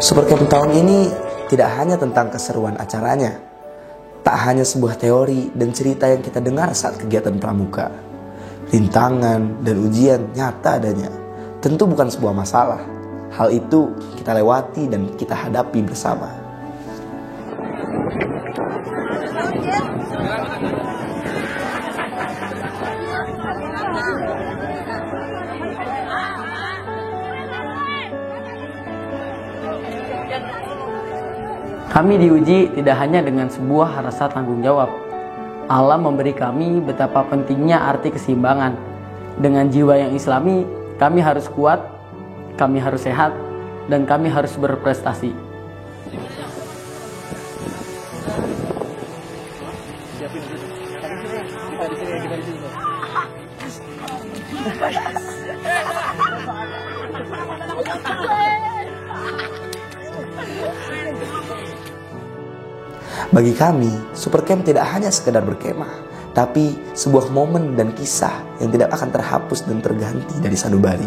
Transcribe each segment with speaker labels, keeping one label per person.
Speaker 1: Supercamp tahun ini tidak hanya tentang keseruan acaranya, tak hanya sebuah teori dan cerita yang kita dengar saat kegiatan pramuka. Rintangan dan ujian nyata adanya, tentu bukan sebuah masalah. Hal itu kita lewati dan kita hadapi bersama.
Speaker 2: Kami diuji tidak hanya dengan sebuah rasa tanggung jawab. Allah memberi kami betapa pentingnya arti keseimbangan. Dengan jiwa yang islami, kami harus kuat, kami harus sehat, dan kami harus berprestasi.
Speaker 1: Bagi kami, Supercamp tidak hanya sekedar berkemah, tapi sebuah momen dan kisah yang tidak akan terhapus dan terganti dari sanubari.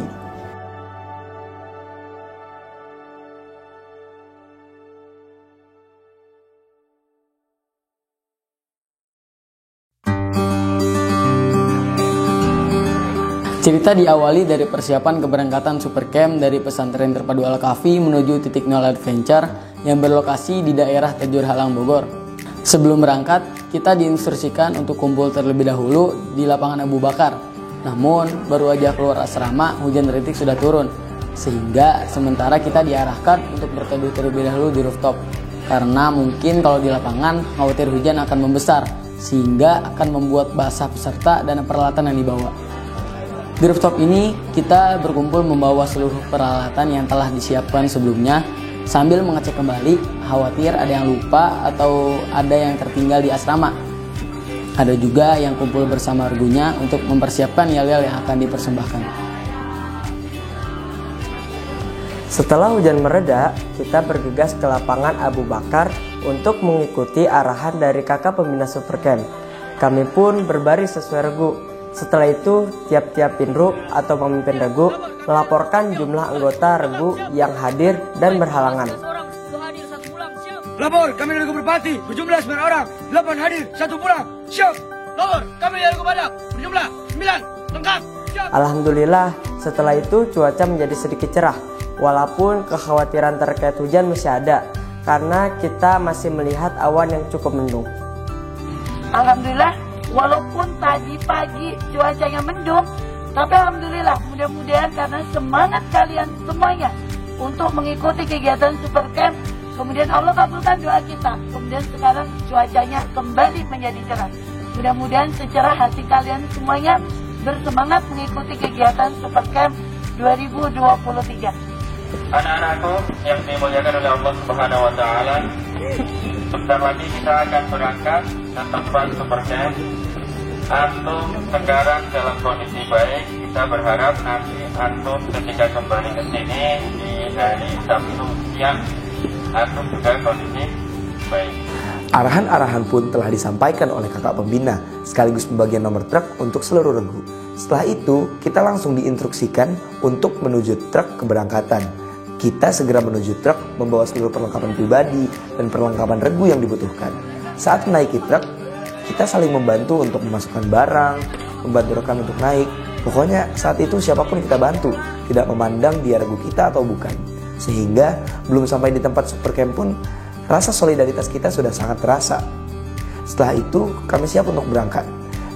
Speaker 2: Cerita diawali dari persiapan keberangkatan Supercamp dari pesantren terpadu Al-Kahfi menuju titik nol adventure yang berlokasi di daerah Tejur Halang, Bogor. Sebelum berangkat, kita diinstruksikan untuk kumpul terlebih dahulu di lapangan Abu Bakar. Namun, baru aja keluar asrama, hujan rintik sudah turun. Sehingga sementara kita diarahkan untuk berteduh terlebih dahulu di rooftop. Karena mungkin kalau di lapangan, khawatir hujan akan membesar, sehingga akan membuat basah peserta dan peralatan yang dibawa. Di rooftop ini, kita berkumpul membawa seluruh peralatan yang telah disiapkan sebelumnya, sambil mengecek kembali, khawatir ada yang lupa atau ada yang tertinggal di asrama. Ada juga yang kumpul bersama regunya untuk mempersiapkan yel-yel yang akan dipersembahkan.
Speaker 3: Setelah hujan mereda, kita bergegas ke lapangan Abu Bakar untuk mengikuti arahan dari kakak pembina Supercamp. Kami pun berbaris sesuai regu. Setelah itu, tiap-tiap pinru atau pemimpin regu melaporkan jumlah anggota regu yang hadir dan berhalangan.
Speaker 4: Lapor, kami dari regu Merpati berjumlah 9 orang, 8 hadir, 1 pulang. Siap. Lapor, kami dari regu Badak berjumlah 9, lengkap. Siap.
Speaker 3: Alhamdulillah, setelah itu cuaca menjadi sedikit cerah. Walaupun kekhawatiran terkait hujan masih ada, karena kita masih melihat awan yang cukup mendung.
Speaker 5: Alhamdulillah, walaupun tadi pagi cuacanya mendung, tapi alhamdulillah mudah-mudahan karena semangat kalian semuanya untuk mengikuti kegiatan Supercamp, kemudian Allah kabulkan doa kita. Kemudian sekarang cuacanya kembali menjadi cerah. Mudah-mudahan secerah hati kalian semuanya bersemangat mengikuti kegiatan Supercamp 2023.
Speaker 6: Anak-anakku yang dimuliakan oleh Allah Subhanahu wa Ta'ala, sebentar lagi kita akan berangkat ke tempat Supercamp. Antum sekarang dalam kondisi baik, kita berharap nanti antum ketika kembali ke sini di hari Sabtu siang, antum juga kondisi baik.
Speaker 1: Arahan-arahan pun telah disampaikan oleh kakak pembina, sekaligus pembagian nomor truk untuk seluruh regu. Setelah itu, kita langsung diinstruksikan untuk menuju truk keberangkatan. Kita segera menuju truk membawa seluruh perlengkapan pribadi dan perlengkapan regu yang dibutuhkan. Saat menaiki truk, kita saling membantu untuk memasukkan barang, membantu rekan untuk naik. Pokoknya saat itu siapapun kita bantu, tidak memandang dia regu kita atau bukan. Sehingga belum sampai di tempat Supercamp pun, rasa solidaritas kita sudah sangat terasa. Setelah itu, kami siap untuk berangkat.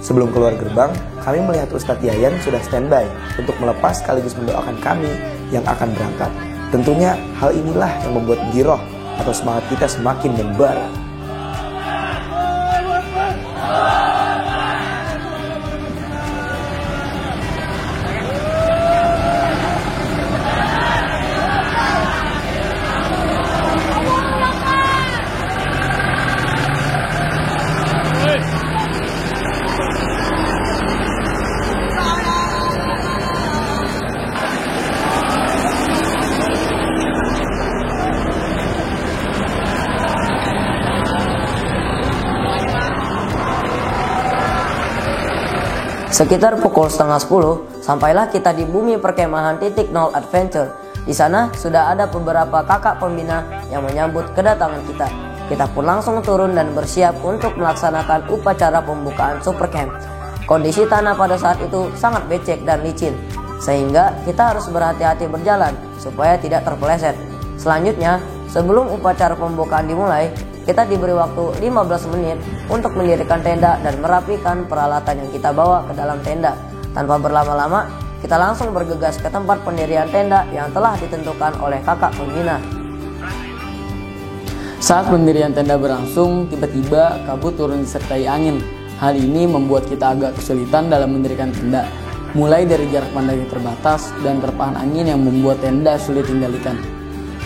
Speaker 1: Sebelum keluar gerbang, kami melihat Ustadz Yayan sudah standby untuk melepas sekaligus mendoakan kami yang akan berangkat. Tentunya hal inilah yang membuat giroh atau semangat kita semakin membara.
Speaker 7: Sekitar pukul setengah 10, sampailah kita di bumi perkemahan titik nol adventure.
Speaker 3: Di sana sudah ada beberapa kakak pembina yang menyambut kedatangan kita. Kita pun langsung turun dan bersiap untuk melaksanakan upacara pembukaan Supercamp. Kondisi tanah pada saat itu sangat becek dan licin, sehingga kita harus berhati-hati berjalan supaya tidak terpeleset. Selanjutnya, sebelum upacara pembukaan dimulai, kita diberi waktu 15 menit untuk mendirikan tenda dan merapikan peralatan yang kita bawa ke dalam tenda. Tanpa berlama-lama, kita langsung bergegas ke tempat pendirian tenda yang telah ditentukan oleh kakak pembina.
Speaker 2: Saat pendirian tenda berlangsung, tiba-tiba kabut turun disertai angin. Hal ini membuat kita agak kesulitan dalam mendirikan tenda, mulai dari jarak pandang yang terbatas dan terpahan angin yang membuat tenda sulit dikendalikan.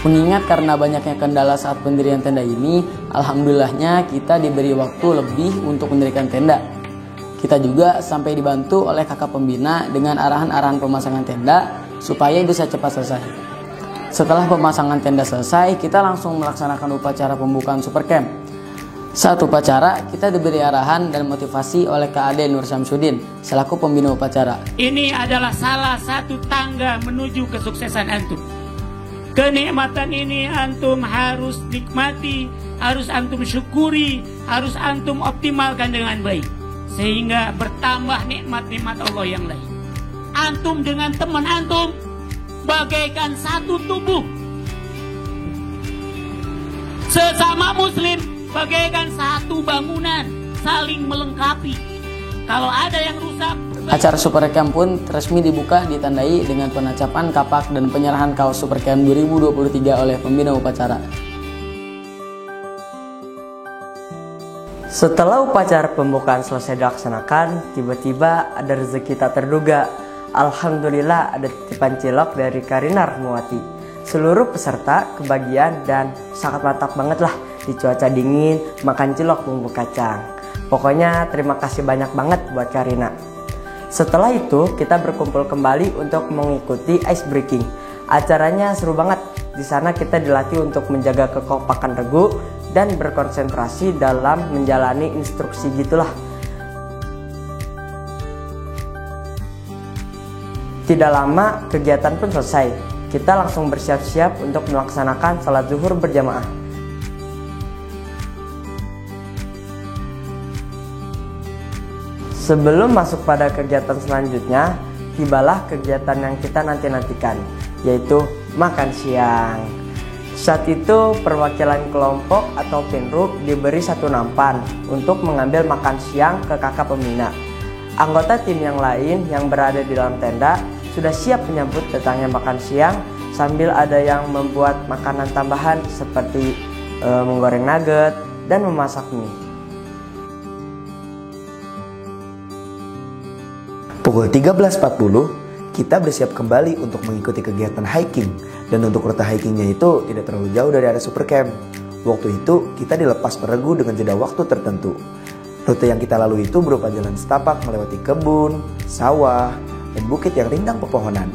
Speaker 2: Mengingat karena banyaknya kendala saat pendirian tenda ini, alhamdulillahnya kita diberi waktu lebih untuk mendirikan tenda. Kita juga sampai dibantu oleh kakak pembina dengan arahan-arahan pemasangan tenda supaya bisa cepat selesai. Setelah pemasangan tenda selesai, kita langsung melaksanakan upacara pembukaan Supercamp. Saat upacara, kita diberi arahan dan motivasi oleh Kak Ade Nur Syamsuddin selaku pembina upacara.
Speaker 7: Ini adalah salah satu tangga menuju kesuksesan antum. Kenikmatan ini antum harus nikmati, harus antum syukuri, harus antum optimalkan dengan baik, sehingga bertambah nikmat-nikmat Allah yang lain. Antum dengan teman antum bagaikan satu tubuh. Sesama muslim bagaikan satu bangunan, saling melengkapi. Kalau ada yang rusak,
Speaker 2: acara Supercamp pun resmi dibuka ditandai dengan penacapan kapak dan penyerahan kaos Supercamp 2023 oleh pembina upacara.
Speaker 3: Setelah upacara pembukaan selesai dilaksanakan, tiba-tiba ada rezeki tak terduga. Alhamdulillah ada titipan cilok dari Karina Rahmawati. Seluruh peserta kebagian dan sangat mantap banget lah di cuaca dingin makan cilok bumbu kacang. Pokoknya terima kasih banyak banget buat Karina. Setelah itu kita berkumpul kembali untuk mengikuti ice breaking. Acaranya seru banget. Di sana kita dilatih untuk menjaga kekompakan regu dan berkonsentrasi dalam menjalani instruksi gitulah. Tidak lama kegiatan pun selesai. Kita langsung bersiap-siap untuk melaksanakan salat zuhur berjamaah. Sebelum masuk pada kegiatan selanjutnya, tibalah kegiatan yang kita nanti-nantikan, yaitu makan siang. Saat itu perwakilan kelompok atau pinruk diberi satu nampan untuk mengambil makan siang ke kakak pembina. Anggota tim yang lain yang berada di dalam tenda sudah siap menyambut datangnya makan siang sambil ada yang membuat makanan tambahan seperti menggoreng nugget dan memasak mie.
Speaker 1: Pukul 13.40, kita bersiap kembali untuk mengikuti kegiatan hiking. Dan untuk rute hikingnya itu tidak terlalu jauh dari area Supercamp. Waktu itu kita dilepas peregu dengan jeda waktu tertentu. Rute yang kita lalui itu berupa jalan setapak melewati kebun, sawah, dan bukit yang rindang pepohonan.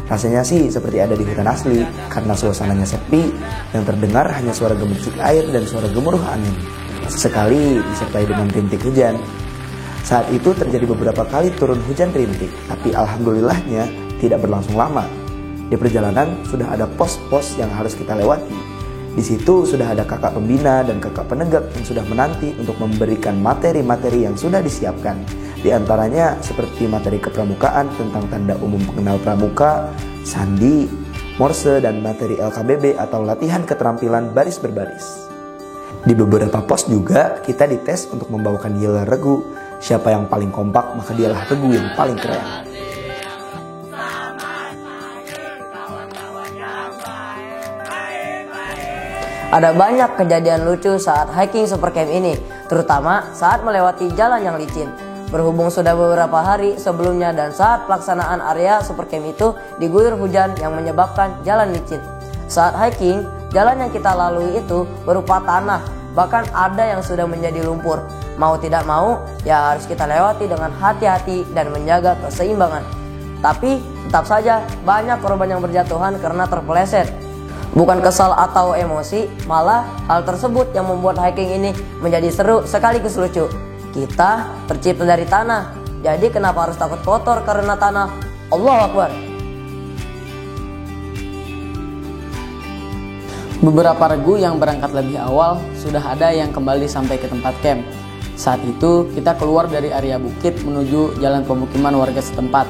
Speaker 1: Rasanya sih seperti ada di hutan asli karena suasananya sepi yang terdengar hanya suara gemericik air dan suara gemuruh angin. Sesekali disertai dengan rintik hujan. Saat itu terjadi beberapa kali turun hujan rintik, tapi alhamdulillahnya tidak berlangsung lama. Di perjalanan sudah ada pos-pos yang harus kita lewati. Di situ sudah ada kakak pembina dan kakak penegak yang sudah menanti untuk memberikan materi-materi yang sudah disiapkan. Di antaranya seperti materi kepramukaan tentang tanda umum pengenal pramuka, sandi, morse, dan materi LKBB atau latihan keterampilan baris berbaris. Di beberapa pos juga kita dites untuk membawakan yel regu. Siapa yang paling kompak maka dialah regu yang paling keren.
Speaker 3: Ada banyak kejadian lucu saat hiking Supercamp ini, terutama saat melewati jalan yang licin. Berhubung sudah beberapa hari sebelumnya dan saat pelaksanaan area Supercamp itu diguyur hujan yang menyebabkan jalan licin. Saat hiking, jalan yang kita lalui itu berupa tanah, bahkan ada yang sudah menjadi lumpur. Mau tidak mau, ya harus kita lewati dengan hati-hati dan menjaga keseimbangan. Tapi tetap saja banyak korban yang berjatuhan karena terpeleset. Bukan kesal atau emosi, malah hal tersebut yang membuat hiking ini menjadi seru sekaligus lucu. Kita tercipta dari tanah, jadi kenapa harus takut kotor karena tanah? Allahu Akbar.
Speaker 2: Beberapa regu yang berangkat lebih awal sudah ada yang kembali sampai ke tempat camp. Saat itu kita keluar dari area bukit menuju jalan pemukiman warga setempat,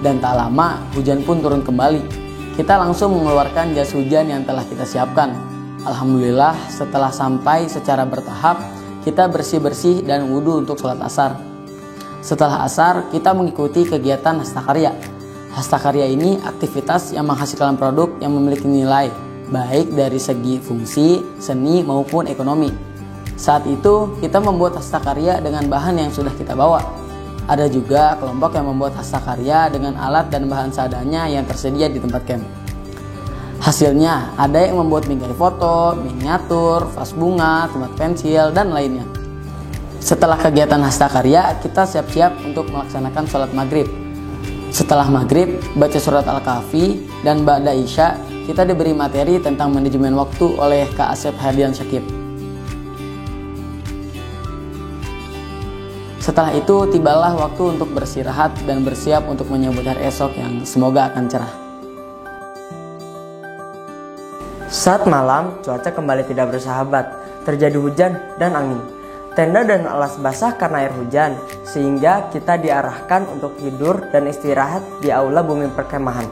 Speaker 2: dan tak lama hujan pun turun kembali. Kita langsung mengeluarkan jas hujan yang telah kita siapkan. Alhamdulillah setelah sampai secara bertahap, kita bersih-bersih dan wudhu untuk sholat asar. Setelah asar, kita mengikuti kegiatan hastakarya. Hastakarya ini aktivitas yang menghasilkan produk yang memiliki nilai, baik dari segi fungsi, seni maupun ekonomi. Saat itu kita membuat hastakarya dengan bahan yang sudah kita bawa. Ada juga kelompok yang membuat hastakarya dengan alat dan bahan seadanya yang tersedia di tempat camp. Hasilnya ada yang membuat bingkai foto, miniatur, vas bunga, tempat pensil, dan lainnya. Setelah kegiatan hastakarya, kita siap-siap untuk melaksanakan sholat maghrib. Setelah maghrib, baca surat Al-Kahfi, dan ba'da isya, kita diberi materi tentang manajemen waktu oleh Kak Asep Hadian Syakib. Setelah itu, tibalah waktu untuk beristirahat dan bersiap untuk menyambut hari esok yang semoga akan cerah.
Speaker 3: Saat malam, cuaca kembali tidak bersahabat. Terjadi hujan dan angin. Tenda dan alas basah karena air hujan, sehingga kita diarahkan untuk tidur dan istirahat di aula bumi perkemahan.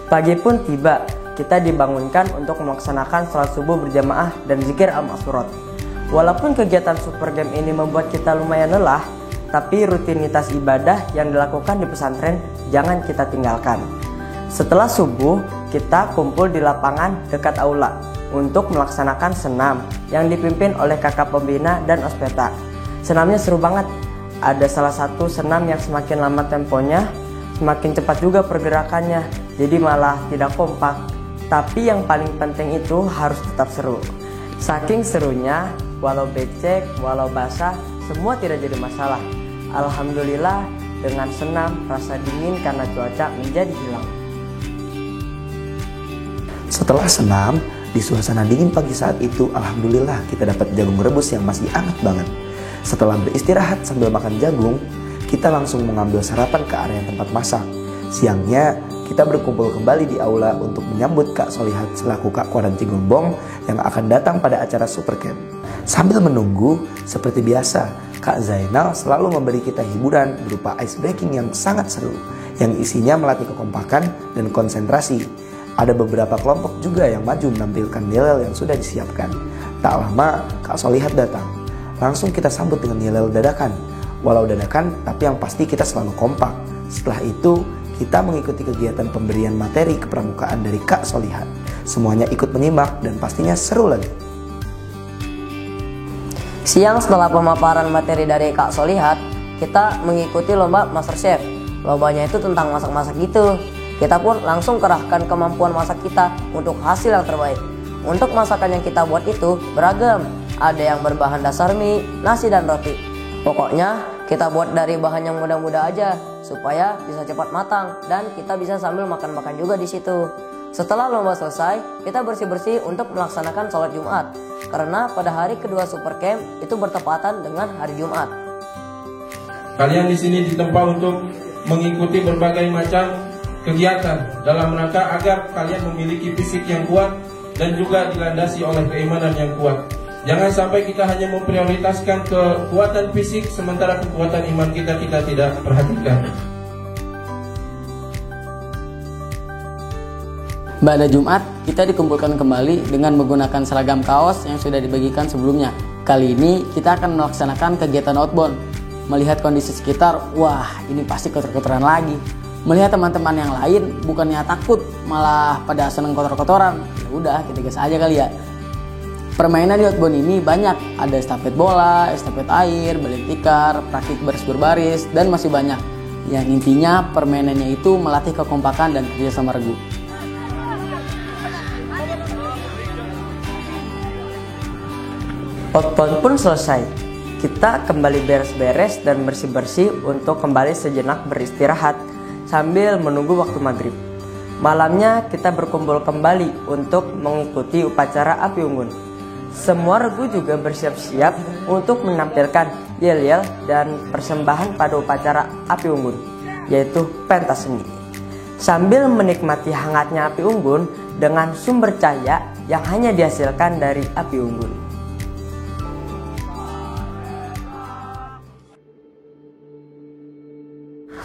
Speaker 3: Pagi pun tiba, kita dibangunkan untuk melaksanakan sholat subuh berjamaah dan zikir al-ma'surat. Walaupun kegiatan super game ini membuat kita lumayan lelah, tapi rutinitas ibadah yang dilakukan di pesantren jangan kita tinggalkan. Setelah subuh, kita kumpul di lapangan dekat aula untuk melaksanakan senam yang dipimpin oleh kakak pembina dan ospeta. Senamnya seru banget. Ada salah satu senam yang semakin lama temponya, semakin cepat juga pergerakannya, jadi malah tidak kompak. Tapi yang paling penting itu harus tetap seru. Saking serunya, walau becek, walau basah, semua tidak jadi masalah. Alhamdulillah, dengan senam, rasa dingin karena cuaca menjadi hilang.
Speaker 1: Setelah senam, di suasana dingin pagi saat itu, alhamdulillah kita dapat jagung rebus yang masih hangat banget. Setelah beristirahat sambil makan jagung, kita langsung mengambil sarapan ke area tempat masak. Siangnya, kita berkumpul kembali di aula untuk menyambut Kak Solihat selaku Kak Koran Cigombong yang akan datang pada acara Super Camp. Sambil menunggu, seperti biasa, Kak Zainal selalu memberi kita hiburan berupa ice breaking yang sangat seru, yang isinya melatih kekompakan dan konsentrasi. Ada beberapa kelompok juga yang maju menampilkan yel yang sudah disiapkan. Tak lama, Kak Solihat datang. Langsung kita sambut dengan yel dadakan. Walau dadakan, tapi yang pasti kita selalu kompak. Setelah itu, kita mengikuti kegiatan pemberian materi kepramukaan dari Kak Solihat. Semuanya ikut menyimak dan pastinya seru lagi.
Speaker 8: Siang setelah pemaparan materi dari Kak Solihat, kita mengikuti lomba MasterChef. Lombanya itu tentang masak-masak gitu. Kita pun langsung kerahkan kemampuan masak kita untuk hasil yang terbaik. Untuk masakan yang kita buat itu beragam. Ada yang berbahan dasar mie, nasi, dan roti. Pokoknya kita buat dari bahan yang mudah-mudah aja supaya bisa cepat matang dan kita bisa sambil makan-makan juga di situ. Setelah lomba selesai, kita bersih-bersih untuk melaksanakan sholat Jumat karena pada hari kedua Super Camp itu bertepatan dengan hari Jumat.
Speaker 6: Kalian di sini ditempa untuk mengikuti berbagai macam kegiatan dalam rangka agar kalian memiliki fisik yang kuat dan juga dilandasi oleh keimanan yang kuat. Jangan sampai kita hanya memprioritaskan kekuatan fisik sementara kekuatan iman kita tidak perhatikan.
Speaker 2: Pada Jumat, kita dikumpulkan kembali dengan menggunakan seragam kaos yang sudah dibagikan sebelumnya. Kali ini kita akan melaksanakan kegiatan outbound. Melihat kondisi sekitar, wah ini pasti kotor-kotoran lagi. Melihat teman-teman yang lain bukannya takut, malah pada seneng kotor-kotoran. Ya udah, kita gas aja kali ya. Permainan di outbound ini banyak, ada estafet bola, estafet air, balon tikar, praktik baris berbaris, dan masih banyak. Yang intinya permainannya itu melatih kekompakan dan kerjasama regu.
Speaker 3: Outbound pun selesai. Kita kembali beres-beres dan bersih-bersih untuk kembali sejenak beristirahat sambil menunggu waktu maghrib. Malamnya kita berkumpul kembali untuk mengikuti upacara api unggun. Semua regu juga bersiap-siap untuk menampilkan yel-yel dan persembahan pada upacara api unggun, yaitu pentas seni. sambil menikmati hangatnya api unggun dengan sumber cahaya yang hanya dihasilkan dari api unggun.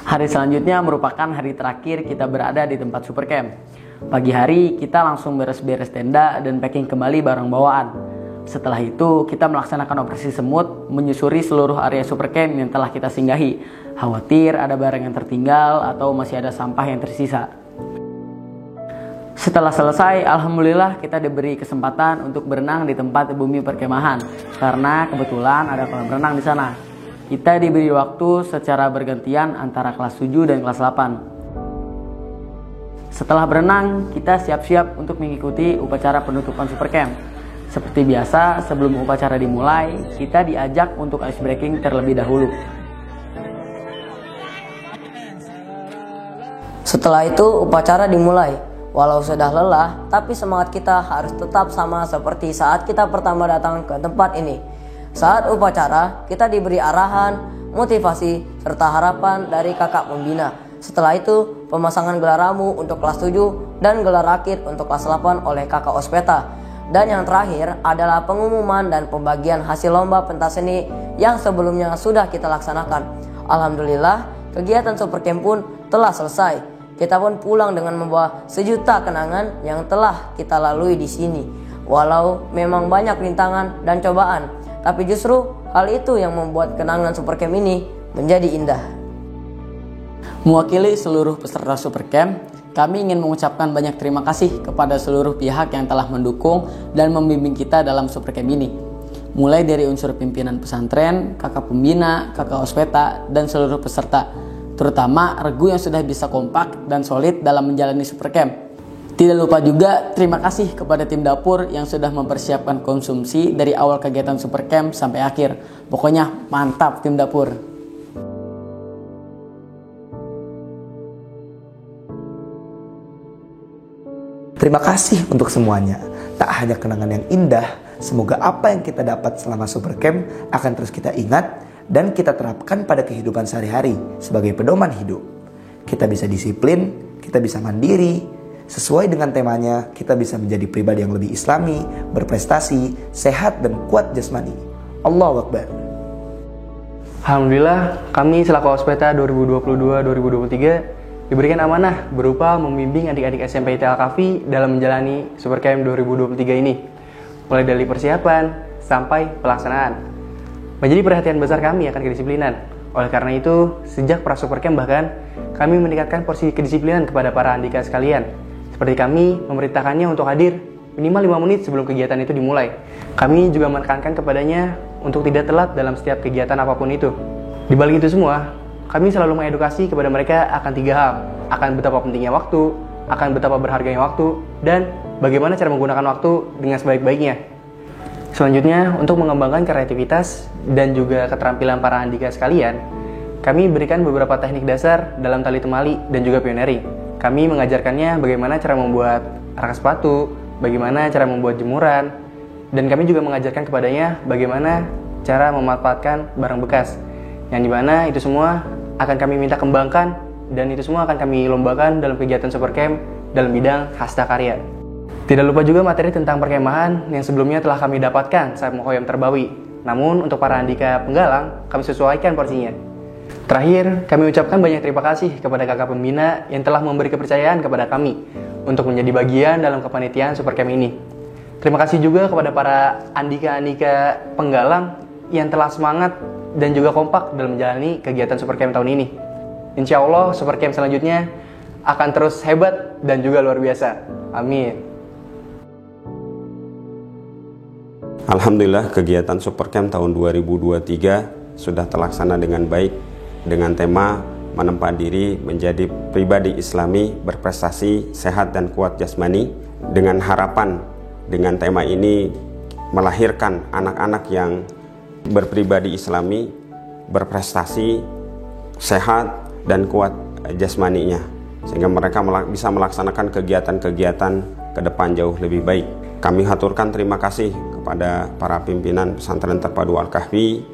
Speaker 2: Hari selanjutnya merupakan hari terakhir kita berada di tempat Supercamp. Pagi hari kita langsung beres-beres tenda dan packing kembali barang bawaan. Setelah itu kita melaksanakan operasi semut, menyusuri seluruh area Supercamp yang telah kita singgahi. Khawatir ada barang yang tertinggal atau masih ada sampah yang tersisa. Setelah selesai, alhamdulillah kita diberi kesempatan untuk berenang di tempat bumi perkemahan karena kebetulan ada kolam renang di sana. Kita diberi waktu secara bergantian antara kelas 7 dan kelas 8. Setelah berenang, kita siap-siap untuk mengikuti upacara penutupan Supercamp. Seperti biasa, sebelum upacara dimulai, kita diajak untuk ice breaking terlebih dahulu.
Speaker 8: Setelah itu upacara dimulai. Walau sudah lelah, tapi semangat kita harus tetap sama seperti saat kita pertama datang ke tempat ini. Saat upacara, kita diberi arahan, motivasi, serta harapan dari kakak pembina. Setelah itu, pemasangan gelar ramu untuk kelas 7 dan gelar akhir untuk kelas 8 oleh kakak Ospeta. Dan yang terakhir adalah pengumuman dan pembagian hasil lomba pentas seni yang sebelumnya sudah kita laksanakan. Alhamdulillah, kegiatan Supercamp pun telah selesai. Kita pun pulang dengan membawa sejuta kenangan yang telah kita lalui di sini. Walau memang banyak rintangan dan cobaan, tapi justru hal itu yang membuat kenangan Supercamp ini menjadi indah.
Speaker 2: Mewakili seluruh peserta Supercamp, kami ingin mengucapkan banyak terima kasih kepada seluruh pihak yang telah mendukung dan membimbing kita dalam Supercamp ini. Mulai dari unsur pimpinan pesantren, kakak pembina, kakak Ospeta, dan seluruh peserta. Terutama Regu yang sudah bisa kompak dan solid dalam menjalani Supercamp. Tidak lupa juga terima kasih kepada tim dapur yang sudah mempersiapkan konsumsi dari awal kegiatan Supercamp sampai akhir. Pokoknya mantap tim dapur.
Speaker 1: Terima kasih untuk semuanya. Tak hanya kenangan yang indah, semoga apa yang kita dapat selama Supercamp akan terus kita ingat dan kita terapkan pada kehidupan sehari-hari sebagai pedoman hidup. Kita bisa disiplin, kita bisa mandiri. Sesuai dengan temanya, kita bisa menjadi pribadi yang lebih islami, berprestasi, sehat dan kuat jasmani. Allahu Akbar.
Speaker 9: Alhamdulillah, kami selaku Ospeta 2022-2023 diberikan amanah berupa membimbing adik-adik SMP ITL Kafi dalam menjalani Supercamp 2023 ini, mulai dari persiapan sampai pelaksanaan. Menjadi perhatian besar kami akan kedisiplinan. Oleh karena itu, sejak pra Supercamp bahkan kami meningkatkan porsi kedisiplinan kepada para andika sekalian. Seperti kami memerintahkannya untuk hadir minimal 5 menit sebelum kegiatan itu dimulai. Kami juga menekankan kepadanya untuk tidak telat dalam setiap kegiatan apapun itu. Di balik itu semua, kami selalu mengedukasi kepada mereka akan 3 hal, akan betapa pentingnya waktu, akan betapa berharganya waktu, dan bagaimana cara menggunakan waktu dengan sebaik-baiknya. Selanjutnya, untuk mengembangkan kreativitas dan juga keterampilan para andika sekalian, kami berikan beberapa teknik dasar dalam tali temali dan juga pioneering. Kami mengajarkannya bagaimana cara membuat rangka sepatu, bagaimana cara membuat jemuran, dan kami juga mengajarkan kepadanya bagaimana cara memanfaatkan barang bekas, yang dimana itu semua akan kami minta kembangkan dan itu semua akan kami lombakan dalam kegiatan Supercamp dalam bidang hastakarya. Tidak lupa juga materi tentang perkemahan yang sebelumnya telah kami dapatkan saat Mukhoyam Terbawi. Namun untuk para andika penggalang, kami sesuaikan porsinya. Terakhir, kami ucapkan banyak terima kasih kepada kakak pembina yang telah memberi kepercayaan kepada kami untuk menjadi bagian dalam kepanitiaan Supercamp ini. Terima kasih juga kepada para andika-andika penggalang yang telah semangat dan juga kompak dalam menjalani kegiatan Supercamp tahun ini. Insya Allah Supercamp selanjutnya akan terus hebat dan juga luar biasa. Amin.
Speaker 10: Alhamdulillah, kegiatan Supercamp tahun 2023 sudah terlaksana dengan baik dengan tema menempa diri menjadi pribadi islami, berprestasi, sehat dan kuat jasmani. Dengan harapan dengan tema ini melahirkan anak-anak yang berpribadi islami, berprestasi, sehat dan kuat jasmaninya, sehingga mereka bisa melaksanakan kegiatan-kegiatan ke depan jauh lebih baik. Kami haturkan terima kasih kepada para pimpinan pesantren terpadu Al-Kahfi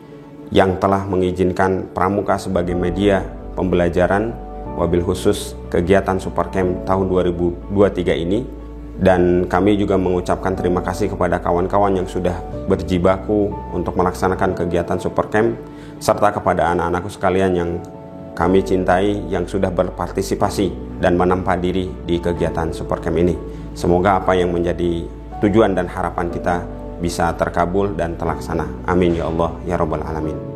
Speaker 10: yang telah mengizinkan Pramuka sebagai media pembelajaran. wabil khusus kegiatan Supercamp tahun 2023 ini. Dan kami juga mengucapkan terima kasih kepada kawan-kawan yang sudah berjibaku untuk melaksanakan kegiatan Supercamp, serta kepada anak-anakku sekalian yang kami cintai yang sudah berpartisipasi dan menempa diri di kegiatan Supercamp ini. Semoga apa yang menjadi tujuan dan harapan kita bisa terkabul dan terlaksana. Amin ya Allah ya Rabbal Alamin.